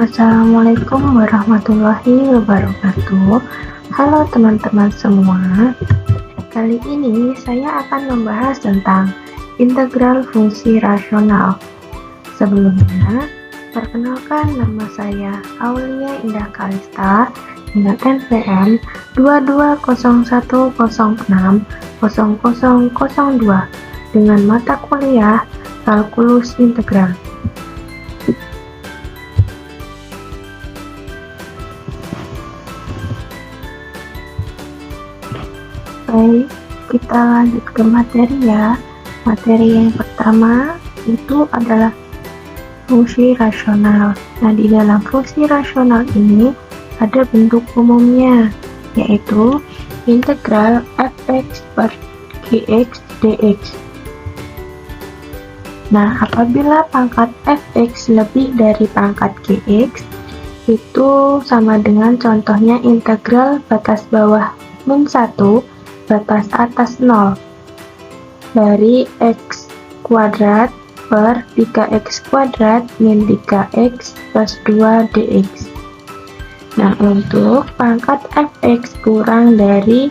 Assalamualaikum warahmatullahi wabarakatuh. Halo teman-teman semua. Kali ini saya akan membahas tentang integral fungsi rasional. Sebelumnya, perkenalkan nama saya Aulia Indah Kalista dengan NPM 2201060002 dengan mata kuliah kalkulus integral. Baik, kita lanjut ke materi ya. Materi yang pertama itu adalah fungsi rasional. Nah, di dalam fungsi rasional ini ada bentuk umumnya, yaitu integral fx per gx dx. Nah, apabila pangkat fx lebih dari pangkat gx, itu sama dengan contohnya integral batas bawah min 1 batas atas 0 dari x kuadrat per 3x kuadrat min 3x plus 2 dx. Nah, untuk pangkat fx kurang dari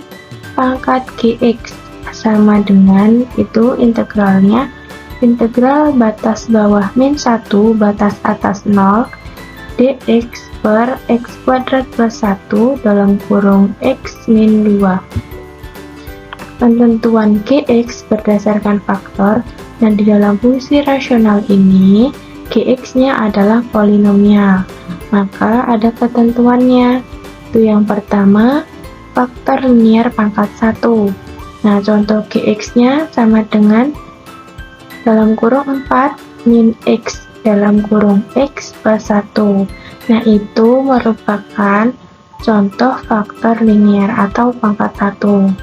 pangkat gx sama dengan itu integralnya integral batas bawah min 1 batas atas 0 dx per x kuadrat plus 1 dalam kurung x min 2. Penentuan gx berdasarkan faktor, dan di dalam fungsi rasional ini gx-nya adalah polinomial, maka ada ketentuannya. Itu yang pertama, faktor linier pangkat 1. Nah, contoh gx-nya sama dengan dalam kurung 4 min x dalam kurung x plus 1. Nah, itu merupakan contoh faktor linier atau pangkat 1.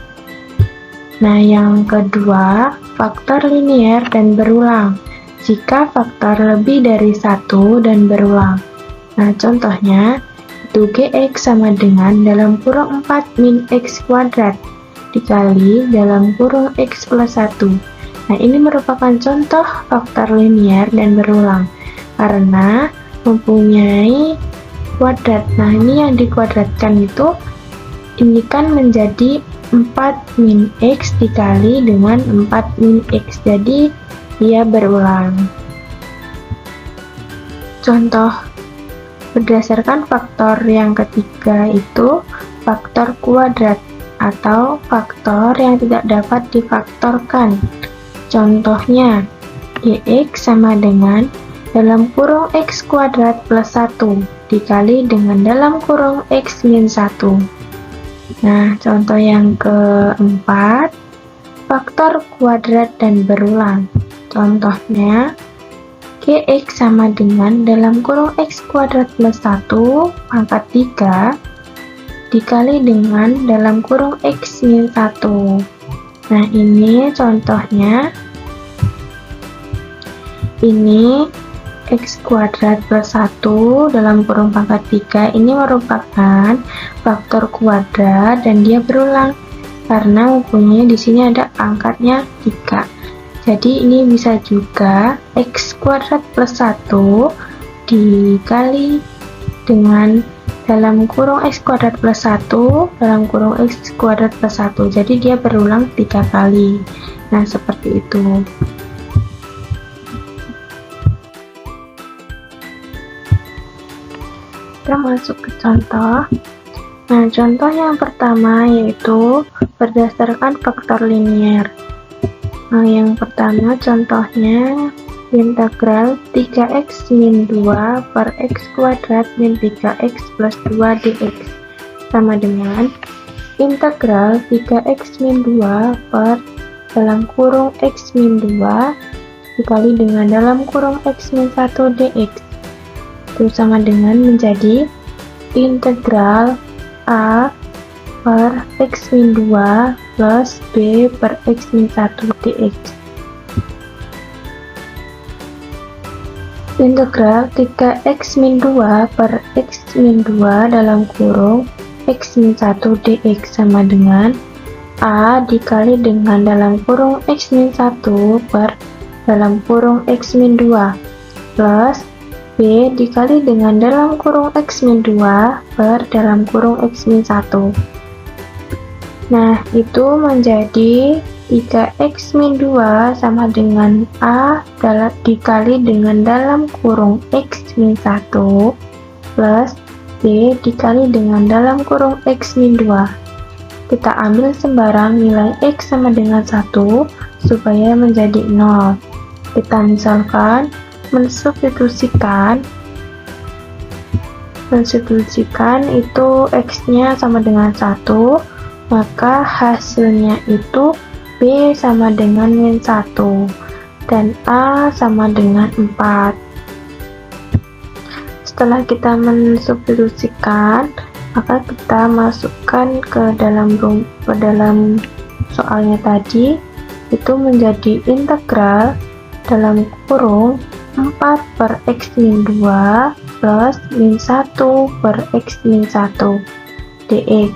Nah, yang kedua, faktor linier dan berulang. Jika faktor lebih dari 1 dan berulang. Nah, contohnya, itu gx sama dengan dalam kurung 4 min x kuadrat dikali dalam kurung x plus 1. Nah, ini merupakan contoh faktor linier dan berulang, karena mempunyai kuadrat. Nah, ini yang dikuadratkan itu, ini kan menjadi 4 min x dikali dengan 4 min x, jadi dia berulang. Contoh berdasarkan faktor yang ketiga itu faktor kuadrat atau faktor yang tidak dapat difaktorkan. Contohnya gx sama dengan dalam kurung x kuadrat plus 1 dikali dengan dalam kurung x min 1. Nah, contoh yang keempat, faktor kuadrat dan berulang. Contohnya, gx sama dengan dalam kurung x kuadrat plus 1 pangkat 3 dikali dengan dalam kurung x min 1. Nah, ini contohnya, ini x kuadrat plus 1 dalam kurung pangkat 3 ini merupakan faktor kuadrat dan dia berulang karena mempunyai di sini ada pangkatnya 3. Jadi ini bisa juga x kuadrat plus 1 dikali dengan dalam kurung x kuadrat plus 1 dalam kurung x kuadrat plus 1. Jadi dia berulang 3 kali. Nah, seperti itu. Kita masuk ke contoh. Nah, contoh yang pertama yaitu berdasarkan faktor linier. Nah, yang pertama contohnya integral 3x min 2 per x kuadrat min 3x plus 2 dx sama dengan integral 3x min 2 per dalam kurung x min 2 dikali dengan dalam kurung x min 1 dx. Itu sama dengan menjadi integral a per x min 2 plus b per x min 1 dx. Integral 3x min 2 per x min 2 dalam kurung x min 1 dx sama dengan a dikali dengan dalam kurung x min 1 per dalam kurung x min 2 plus B dikali dengan dalam kurung X-2 per dalam kurung X-1. Nah, itu menjadi 3X-2 sama dengan A dikali dengan dalam kurung X-1 plus B dikali dengan dalam kurung X-2. Kita ambil sembarang nilai X sama dengan 1 supaya menjadi 0. Kita misalkan mensubstitusikan itu X-nya sama dengan 1, maka hasilnya itu B sama dengan min 1 dan A sama dengan 4. Setelah kita mensubstitusikan, maka kita masukkan ke dalam soalnya tadi, itu menjadi integral dalam kurung 4 per X-2 plus min 1 per X-1 dx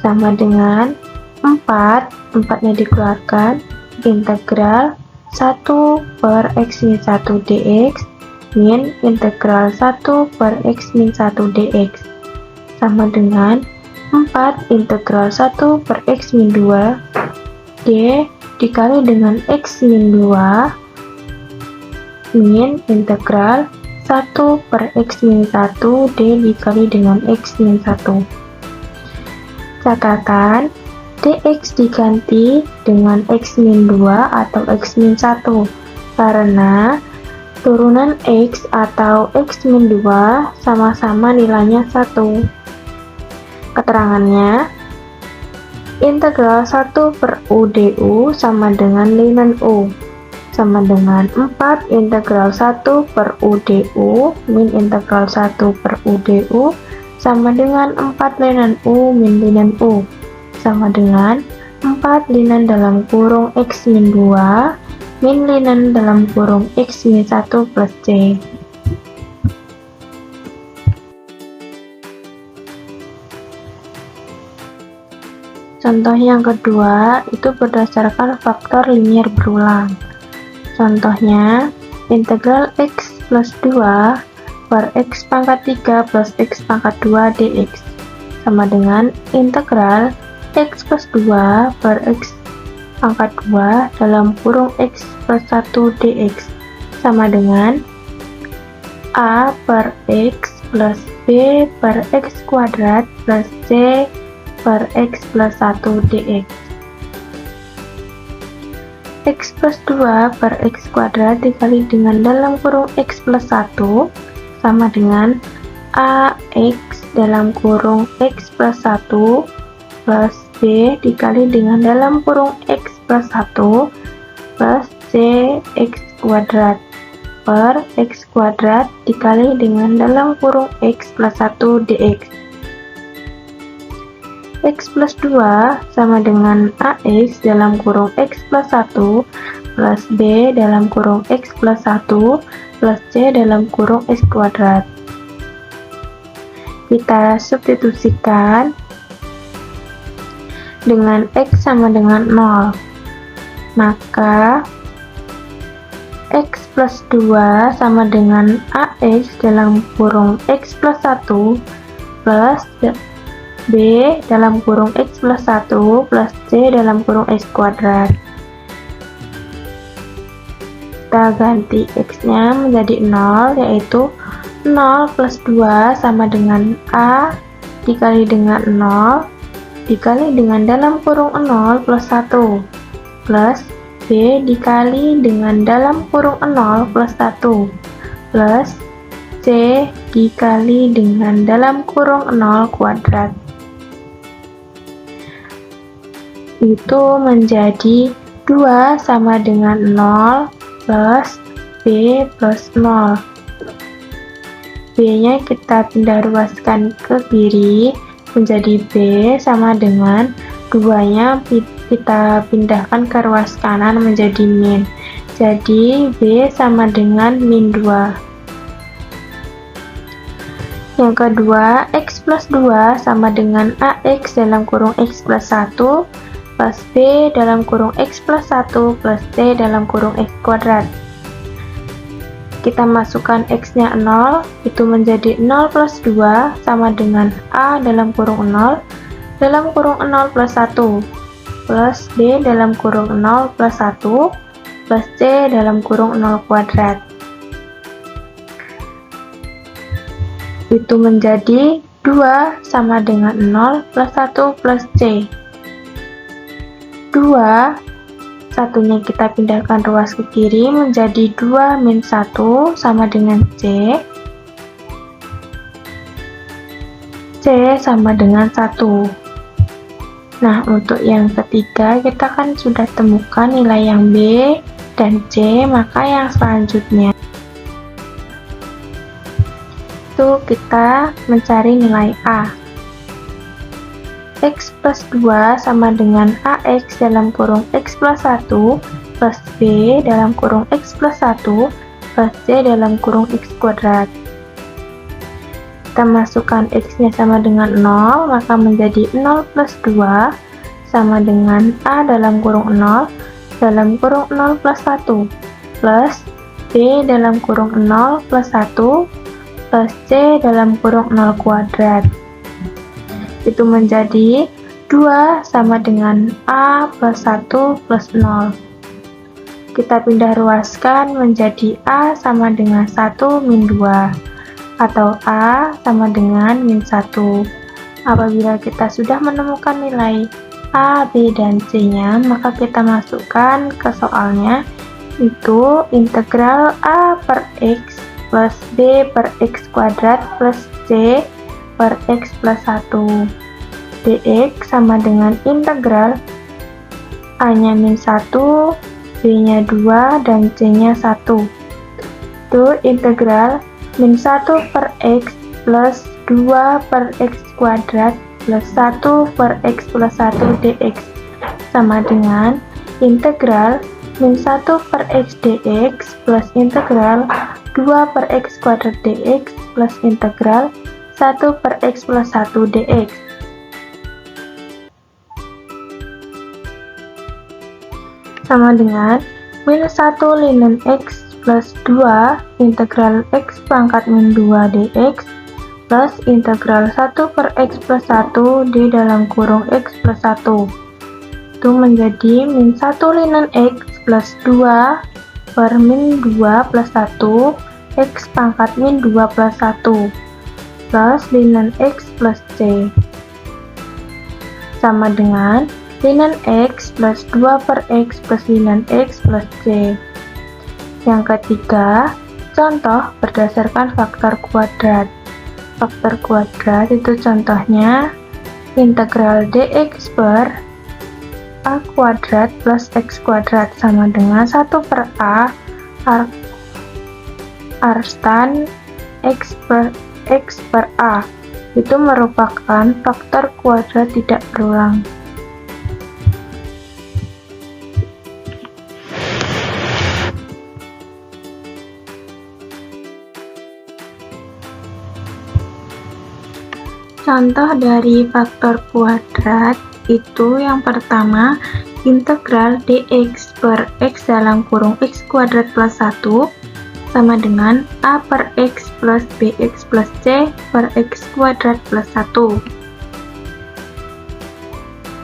sama dengan 4-nya dikeluarkan, integral 1 per X-1 dx min integral 1 per X-1 dx sama dengan 4 integral 1 per X-2 d dikali dengan X-2 min integral 1 per X-1 D dikali dengan X-1. Catatan, dx diganti dengan X-2 atau X-1 karena turunan X atau X-2 sama-sama nilainya 1. Keterangannya, integral 1 per U du sama dengan linen U sama dengan 4 integral 1 per U du min integral 1 per U du sama dengan 4 linen U min linen U sama dengan 4 linen dalam kurung X-2 min linen dalam kurung X-1 plus C. Contoh yang kedua itu berdasarkan faktor linier berulang. Contohnya, integral X plus 2 per X pangkat 3 plus X pangkat 2 dx sama dengan integral X plus 2 per X pangkat 2 dalam kurung X plus 1 dx sama dengan A per X plus B per X kuadrat plus C per X plus 1 dx. X plus 2 per X kuadrat dikali dengan dalam kurung X plus 1 sama dengan AX dalam kurung X plus 1 plus B dikali dengan dalam kurung X plus 1 plus CX kuadrat per X kuadrat dikali dengan dalam kurung X plus 1 dx. X plus 2 sama dengan AX dalam kurung X plus 1 plus B dalam kurung X plus 1 plus C dalam kurung X kuadrat. Kita substitusikan dengan X sama dengan 0. Maka X plus 2 sama dengan AX dalam kurung X plus 1 plus B dalam kurung X plus 1 plus C dalam kurung X kuadrat. Kita ganti X-nya menjadi 0, yaitu 0 plus 2 sama dengan A dikali dengan 0 dikali dengan dalam kurung 0 plus 1 plus B dikali dengan dalam kurung 0 plus 1 plus C dikali dengan dalam kurung 0 kuadrat. Itu menjadi 2 sama dengan 0 plus B plus 0. B nya kita pindah ruaskan ke kiri menjadi B sama dengan 2 nya kita pindahkan ke ruas kanan menjadi min. Jadi B sama dengan min 2. Yang kedua, X plus 2 sama dengan AX dalam kurung X plus 1 plus B dalam kurung X plus 1 plus C dalam kurung X kuadrat. Kita masukkan X-nya 0, itu menjadi 0 plus 2 sama dengan A dalam kurung 0 dalam kurung 0 plus 1 plus B dalam kurung 0 plus 1 plus C dalam kurung 0 kuadrat. Itu menjadi 2 sama dengan 0 plus 1 plus C. 2, satunya kita pindahkan ruas ke kiri menjadi 2 min 1 sama dengan C. C sama dengan 1. Nah, untuk yang ketiga kita kan sudah temukan nilai yang B dan C, maka yang selanjutnya itu kita mencari nilai A. X plus 2 sama dengan AX dalam kurung X plus 1 plus B dalam kurung X plus 1 plus C dalam kurung X kuadrat. Kita masukkan X-nya sama dengan 0, maka menjadi 0 plus 2 sama dengan A dalam kurung 0 dalam kurung 0 plus 1 plus B dalam kurung 0 plus 1 plus C dalam kurung 0 kuadrat. Itu menjadi 2 sama dengan A plus 1 plus 0. Kita pindah ruaskan menjadi A sama dengan 1 min 2 atau A sama dengan min 1. Apabila kita sudah menemukan nilai A, B, dan C-nya, maka kita masukkan ke soalnya, itu integral A per X plus B per X kuadrat plus C per X plus 1 dx sama dengan integral A-nya min 1, B-nya 2, dan C-nya 1. Itu integral min 1 per X plus 2 per X kuadrat plus 1 per X plus 1 dx sama dengan integral min 1 per X dx plus integral 2 per X kuadrat dx plus integral 1 per X plus 1 dx. Sama dengan min 1 linen X plus 2 integral X pangkat min 2 dx plus integral 1 per X plus 1 di dalam kurung X plus 1. Itu menjadi min 1 linen X plus 2 per min 2 plus 1 X pangkat min 2 plus 1 plus linen X plus C sama dengan linen X plus 2 per X plus linen X plus C. Yang ketiga, contoh berdasarkan faktor kuadrat. Faktor kuadrat itu contohnya integral dx per A kuadrat plus X kuadrat sama dengan 1 per A arstan X per A. Itu merupakan faktor kuadrat tidak berulang. Contoh dari faktor kuadrat itu yang pertama integral dx per x dalam kurung x kuadrat plus 1 sama dengan a per x plus bx plus c per x kuadrat plus 1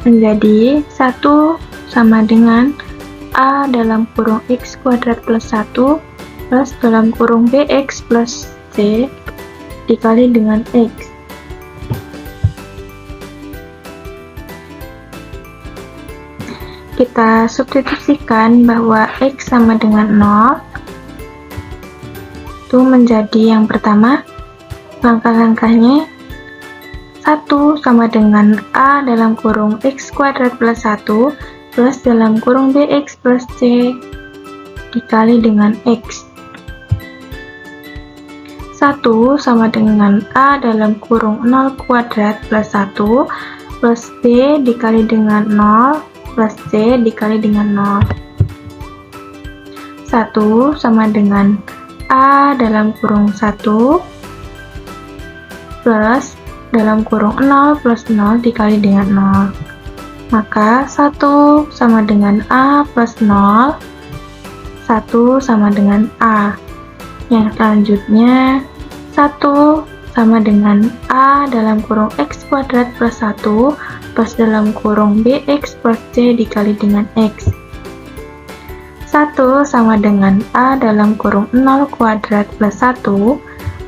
menjadi 1 sama dengan a dalam kurung x kuadrat plus 1 plus dalam kurung bx plus c dikali dengan x. Kita substitusikan bahwa X sama dengan 0 itu menjadi yang pertama langkah-langkahnya 1 sama dengan A dalam kurung X kuadrat plus 1 plus dalam kurung BX plus C dikali dengan X. 1 sama dengan A dalam kurung 0 kuadrat plus 1 plus B dikali dengan 0 plus C dikali dengan 0. 1 sama dengan A dalam kurung 1 plus dalam kurung 0 plus 0 dikali dengan 0. Maka 1 sama dengan A plus 0, 1 sama dengan A. Yang selanjutnya, 1 sama dengan A dalam kurung X kuadrat plus 1 plus dalam kurung BX plus C dikali dengan X. 1 sama dengan A dalam kurung 0 kuadrat plus 1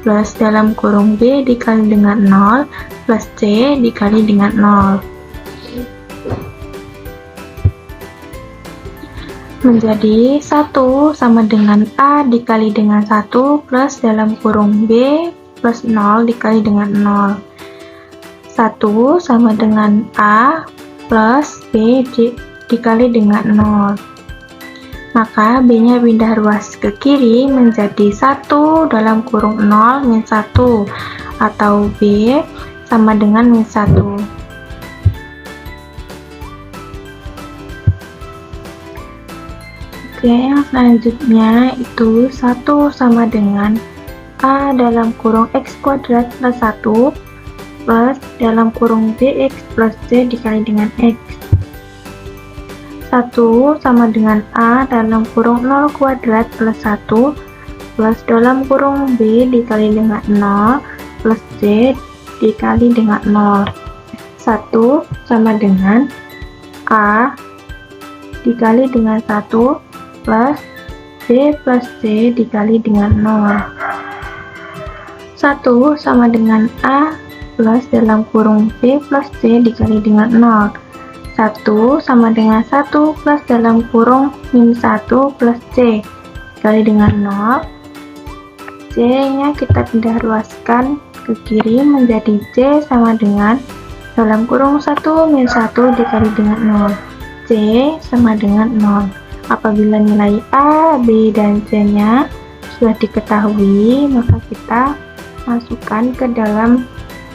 plus dalam kurung B dikali dengan 0 plus C dikali dengan 0. Menjadi 1 sama dengan A dikali dengan 1 plus dalam kurung B plus 0 dikali dengan 0. 1 sama dengan A plus B dikali dengan 0. Maka B-nya pindah ruas ke kiri menjadi 1 dalam kurung 0 min 1 atau B sama dengan min 1. Oke, yang selanjutnya itu 1 sama dengan A dalam kurung X kuadrat plus 1 plus dalam kurung BX plus C dikali dengan X. 1 sama dengan A dalam kurung 0 kuadrat plus 1 plus dalam kurung B dikali dengan 0 plus C dikali dengan 0. 1 sama dengan A dikali dengan 1 plus B plus C dikali dengan 0. 1 sama dengan A plus dalam kurung B plus C dikali dengan 0. 1 sama dengan 1 plus dalam kurung min 1 plus C dikali dengan 0. C nya kita pindah ruaskan ke kiri menjadi C sama dengan dalam kurung 1 min 1 dikali dengan 0. C sama dengan 0. Apabila nilai A, B, dan C nya sudah diketahui, maka kita masukkan ke dalam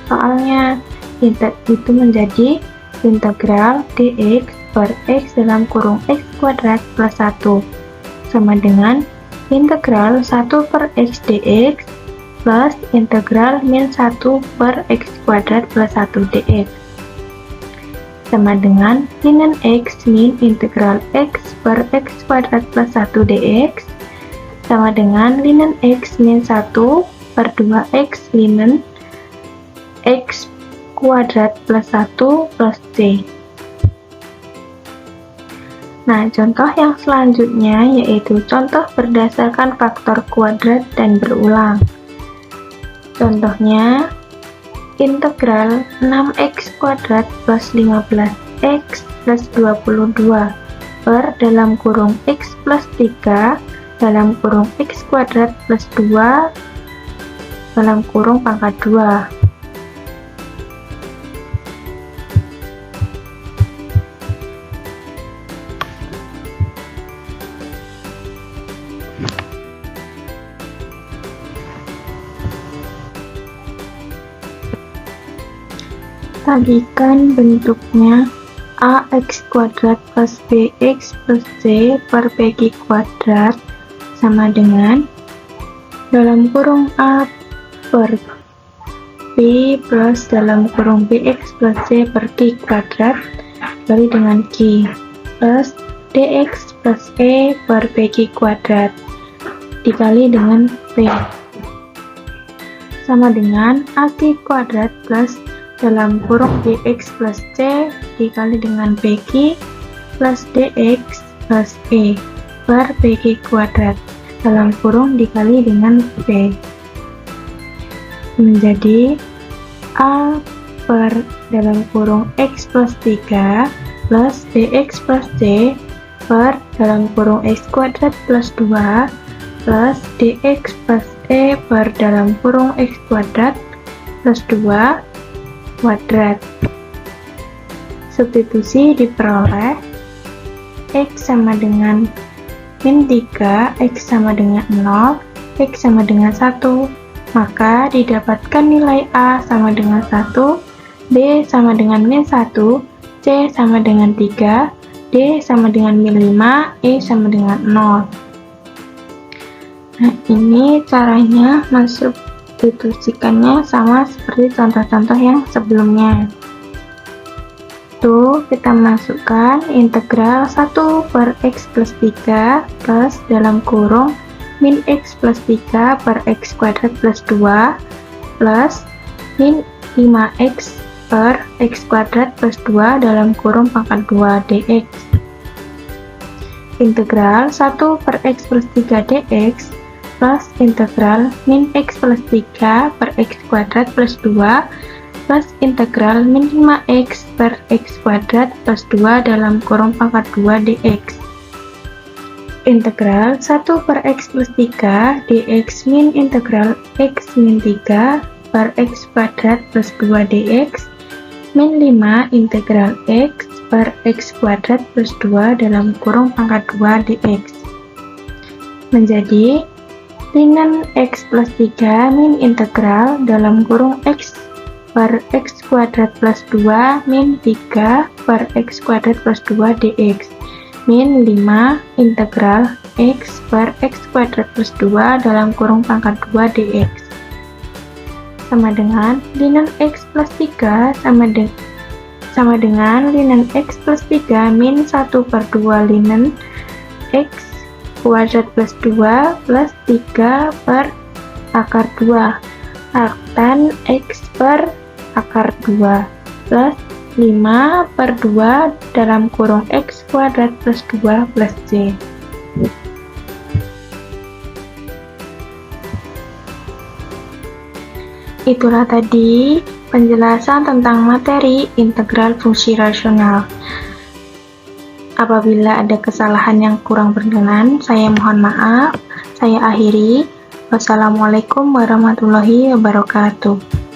soalnya. Itu menjadi integral dx per x dalam kurung x kuadrat plus 1 sama dengan integral 1 per x dx plus integral min 1 per x kuadrat plus 1 dx sama dengan ln x min integral x per x kuadrat plus 1 dx sama dengan ln x min 1 per 2x ln x kuadrat plus 1 plus C. Nah, contoh yang selanjutnya yaitu contoh berdasarkan faktor kuadrat dan berulang. Contohnya, integral 6x kuadrat plus 15x plus 22 per dalam kurung x plus 3 dalam kurung x kuadrat plus 2 dalam kurung pangkat 2. Tadikan bentuknya ax kuadrat plus bx plus c per pg kuadrat sama dengan dalam kurung a per b plus dalam kurung bx plus c per q kuadrat dikali dengan q plus dx plus e per pg kuadrat dikali dengan p sama dengan aq kuadrat plus dalam kurung bx plus c dikali dengan pq plus dx plus e per pq kuadrat dalam kurung dikali dengan p menjadi a per dalam kurung x plus 3 plus dx plus c per dalam kurung x kuadrat plus 2 plus dx plus e per dalam kurung x kuadrat plus 2 kuadrat. Substitusi diperoleh x sama dengan min 3, x sama dengan 0, x sama dengan 1, maka didapatkan nilai a sama dengan 1, b sama dengan min 1, c sama dengan 3, d sama dengan min 5, e sama dengan 0. Nah, ini caranya mensubstitusikannya sama seperti contoh-contoh yang sebelumnya. Tuh, kita masukkan integral 1 per x plus 3 plus dalam kurung min X plus 3 per X kuadrat plus 2 plus min 5X per X kuadrat plus 2 dalam kurung pangkat 2 dx. Integral 1 per X plus 3 dx plus integral min X plus 3 per X kuadrat plus 2 plus integral min 5X per X kuadrat plus 2 dalam kurung pangkat 2 dx. Integral 1 per X plus 3 dx min integral X min 3 per X kuadrat plus 2 dx min 5 integral X per X kuadrat plus 2 dalam kurung pangkat 2 dx. Menjadi linen X plus 3 min integral dalam kurung X per X kuadrat plus 2 min 3 per X kuadrat plus 2 dx min 5 integral X per X kuadrat plus 2 dalam kurung pangkat 2 dx sama dengan linen X plus 3 sama dengan linen X plus 3 min 1 per 2 linen X kuadrat plus 2 plus 3 per akar 2 tan X per akar 2 plus 5 per 2 dalam kurung X kuadrat plus 2 plus C. Itulah tadi penjelasan tentang materi integral fungsi rasional. Apabila ada kesalahan yang kurang berkenan, saya mohon maaf. Saya akhiri. Wassalamualaikum warahmatullahi wabarakatuh.